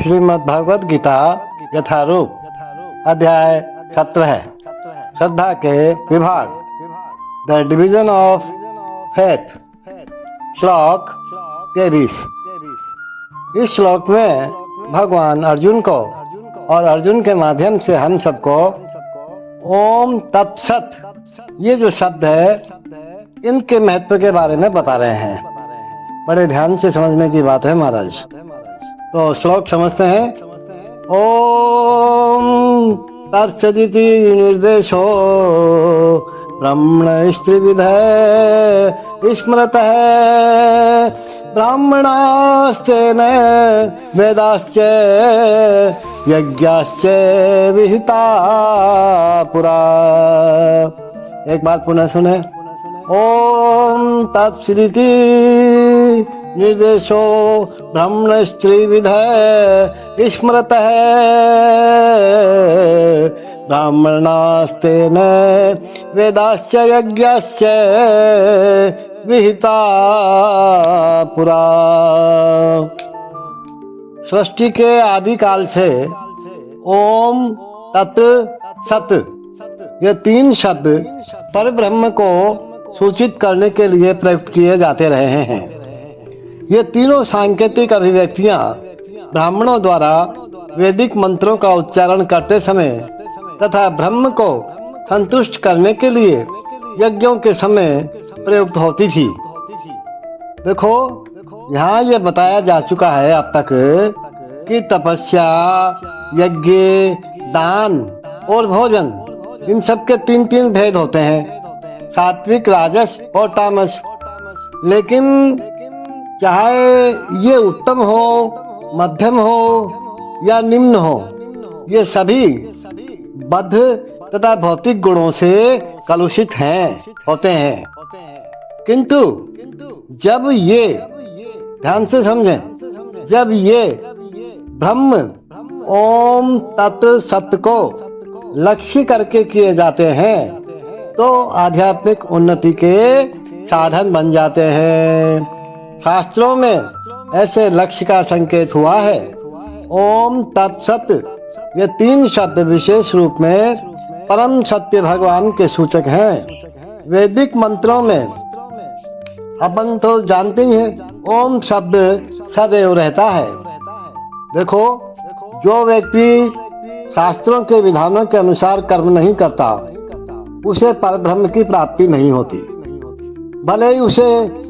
श्रीमद् भगवद गीता यथारूप अध्याय 17 है। श्रद्धा के विभाग, द डिवीजन ऑफ फेथ। श्लोक 23। इस श्लोक में भगवान अर्जुन को और अर्जुन के माध्यम से हम सबको ओम तत्सत, ये जो शब्द है, इनके महत्व के बारे में बता रहे हैं। बड़े ध्यान से समझने की बात है महाराज। तो श्लोक समझते हैं। ओम तत्सदिति निर्देशो ब्रह्मण स्त्रिविधः स्मृतः ब्राह्मणास्तेन वेदाश्च यज्ञाश्च विहिता पुरा। एक बार पुनः सुने। ओम तत्सदिति निर्देशो ब्रह्मण स्त्रिविधः स्मृतः ब्राह्मणास्तेन वेदाश्च यज्ञाश्च विहिता पुरा। सृष्टि के आदि काल से ओम तत् सत, ये तीन शब्द परब्रह्म को सूचित करने के लिए प्रयुक्त किए जाते रहे हैं। ये तीनों सांकेतिक अभिव्यक्तियां ब्राह्मणों द्वारा वैदिक मंत्रों का उच्चारण करते समय तथा ब्रह्म को संतुष्ट करने के लिए यज्ञों के समय प्रयुक्त होती थी। देखो, यहाँ ये बताया जा चुका है अब तक कि तपस्या, यज्ञ, दान और भोजन, इन सब के तीन तीन भेद होते हैं, सात्विक, राजस और तामस। लेकिन चाहे ये उत्तम हो, मध्यम हो या निम्न हो, ये सभी बद्ध तथा भौतिक गुणों से कलुषित होते हैं। किंतु जब ये, ध्यान से समझें, जब ये ब्रह्म ओम तत् सत को लक्ष्य करके किए जाते हैं तो आध्यात्मिक उन्नति के साधन बन जाते हैं। शास्त्रों में ऐसे लक्ष्य का संकेत हुआ है। ओम तत्सत, ये तीन शब्द विशेष रूप में परम सत्य भगवान के सूचक हैं। वैदिक मंत्रों में अपन तो जानते ही हैं, ओम शब्द सदैव रहता है। देखो, जो व्यक्ति शास्त्रों के विधानों के अनुसार कर्म नहीं करता, उसे परब्रह्म की प्राप्ति नहीं होती। भले ही उसे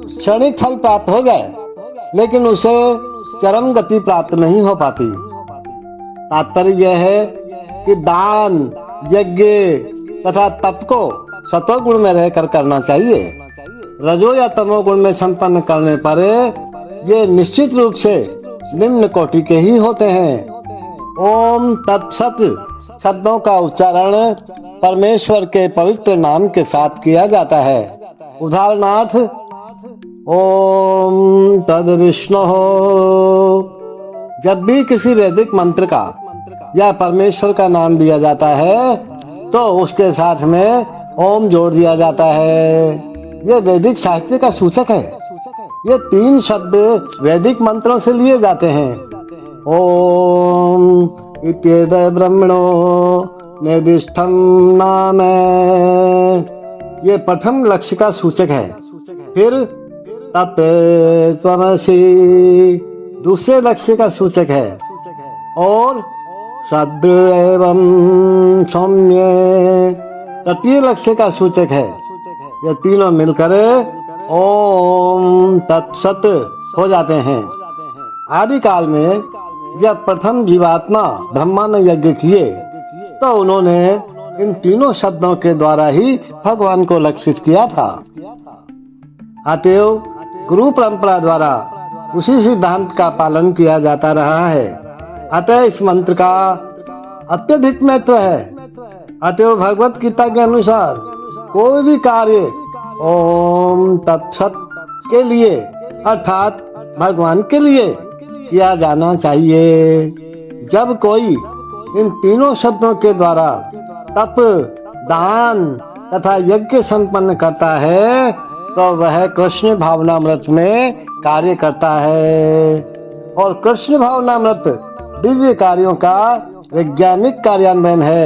क्षणिक फल प्राप्त हो जाए, लेकिन उसे चरम गति प्राप्त नहीं हो पाती। तात्पर्य यह है कि दान, यज्ञ तथा तप को सतोगुण में रहकर करना चाहिए। रजो या तमोगुण में संपन्न करने पर ये निश्चित रूप से निम्न कोटि के ही होते हैं। ओम तत्सत शब्दों का उच्चारण परमेश्वर के पवित्र नाम के साथ किया जाता है। उदाहरणार्थ, ओम तद विष्णु। जब भी किसी वैदिक मंत्र का या परमेश्वर का नाम लिया जाता है तो उसके साथ में ओम जोड़ दिया जाता है। ये वैदिक साहित्य का सूचक है। ये तीन शब्द वैदिक मंत्रों से लिए जाते हैं। ओम इत्येत ब्रह्मणो निर्दिष्टम नाम, ये प्रथम लक्ष्य का सूचक है। फिर तत्त्वमसि दूसरे लक्ष्य का सूचक है, और सद्र एवं सौम्य तृतीय लक्ष्य का सूचक है। ये तीनों मिलकर ओम तत्सत हो जाते हैं। आदि काल में जब प्रथम जीवात्मा ब्रह्मा ने यज्ञ किए तो उन्होंने इन तीनों शब्दों के द्वारा ही भगवान को लक्षित किया था। अतएव गुरु परंपरा द्वारा उसी सिद्धांत का पालन किया जाता रहा है। अतः इस मंत्र का अत्यधिक महत्व है। अतएव भगवत गीता के अनुसार कोई भी कार्य ओम तत्सत के लिए, अर्थात भगवान के लिए किया जाना चाहिए। जब कोई इन तीनों शब्दों के द्वारा तप, दान तथा यज्ञ संपन्न करता है तो वह कृष्ण भावनामृत में कार्य करता है। और कृष्ण भावनामृत दिव्य कार्यों का वैज्ञानिक कार्यान्वयन है,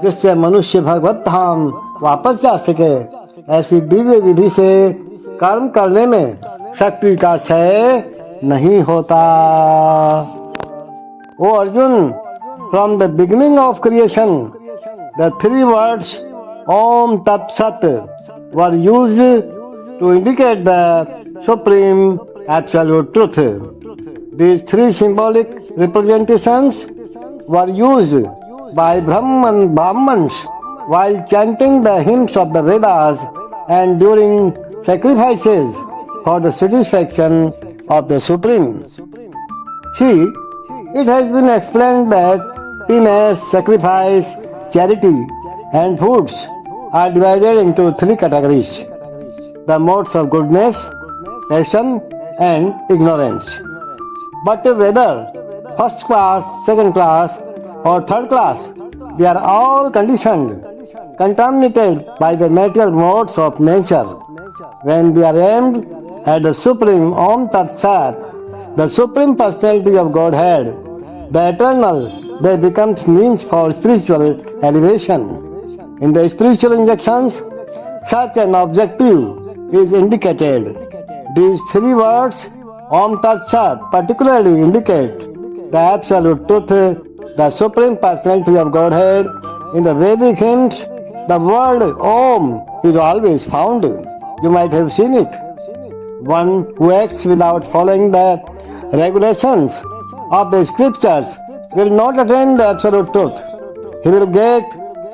जिससे मनुष्य भगवत धाम वापस जा सके। ऐसी दिव्य विधि से कर्म करने में शक्ति का क्षय नहीं होता। ओ Arjun, from the beginning of creation, the three words Om Tat Sat were used to indicate the supreme absolute truth. These three symbolic representations were used by Brahmans while chanting the hymns of the Vedas and during sacrifices for the satisfaction of the Supreme. See, it has been explained that penance, sacrifice, charity, and foods are divided into three categories: the modes of goodness, passion, and ignorance. But whether first class, second class, or third class, they are all conditioned, contaminated by the material modes of nature. When they are aimed at the Supreme Om Tat Sat, the Supreme Personality of Godhead, the Eternal, they become means for spiritual elevation. In the spiritual injections, such an objective is indicated. These three words, Om Tat Sat, particularly indicate the absolute truth, the Supreme Personality of Godhead. In the Vedic hymns, the word Om is always found. You might have seen it. One who acts without following the regulations of the scriptures will not attain the absolute truth. He will get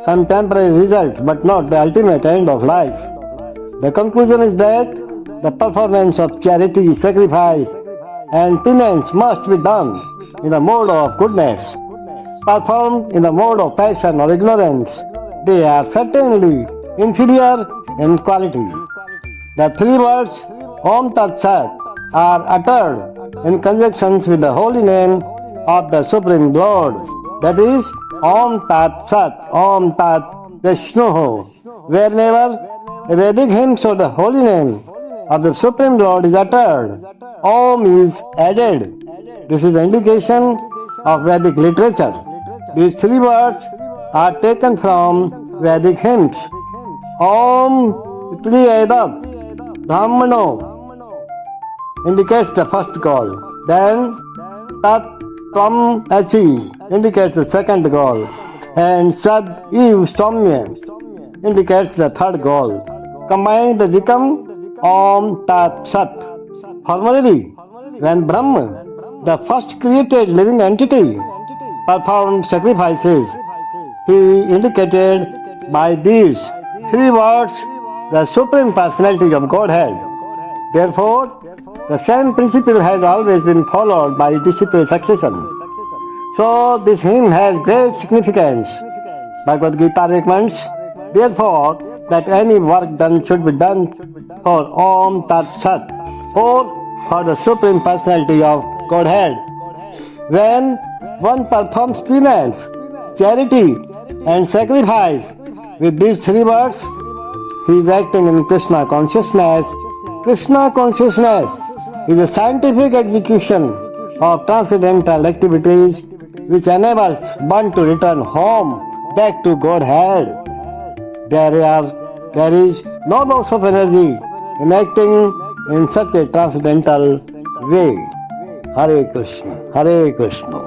some temporary result, but not the ultimate end of life. The conclusion is that the performance of charity, sacrifice, and penance must be done in the mode of goodness. Performed in the mode of passion or ignorance, they are certainly inferior in quality. The three words Om Tat Sat are uttered in conjunction with the holy name of the Supreme Lord, that is Om Tat Sat, Om Tat Vishnu. Wherever a Vedic hymn or the holy name of the Supreme Lord is uttered, Om is added. This is the indication of Vedic literature. These three words are taken from Vedic hymns. Om Priyedab Brahmano indicates the first goal. Then Tat Tvam Asi indicates the second goal. And Sad Ev Somya indicates the third goal. Combined they become Om Tat Sat. Formerly, when Brahma, the first created living entity, performed sacrifices, he indicated by these three words the Supreme Personality of Godhead. Therefore, the same principle has always been followed by disciple succession. So this hymn has great significance. Bhagavad Gita recommends, therefore, that any work done should be done for Om Tat Sat, or for the Supreme Personality of Godhead. When one performs penance, charity, and sacrifice with these three words, he is acting in Krishna consciousness. Krishna consciousness is a scientific execution of transcendental activities which enables one to return home, back to Godhead. There is no loss of energy in acting in such a transcendental way. Hare Krishna, Hare Krishna.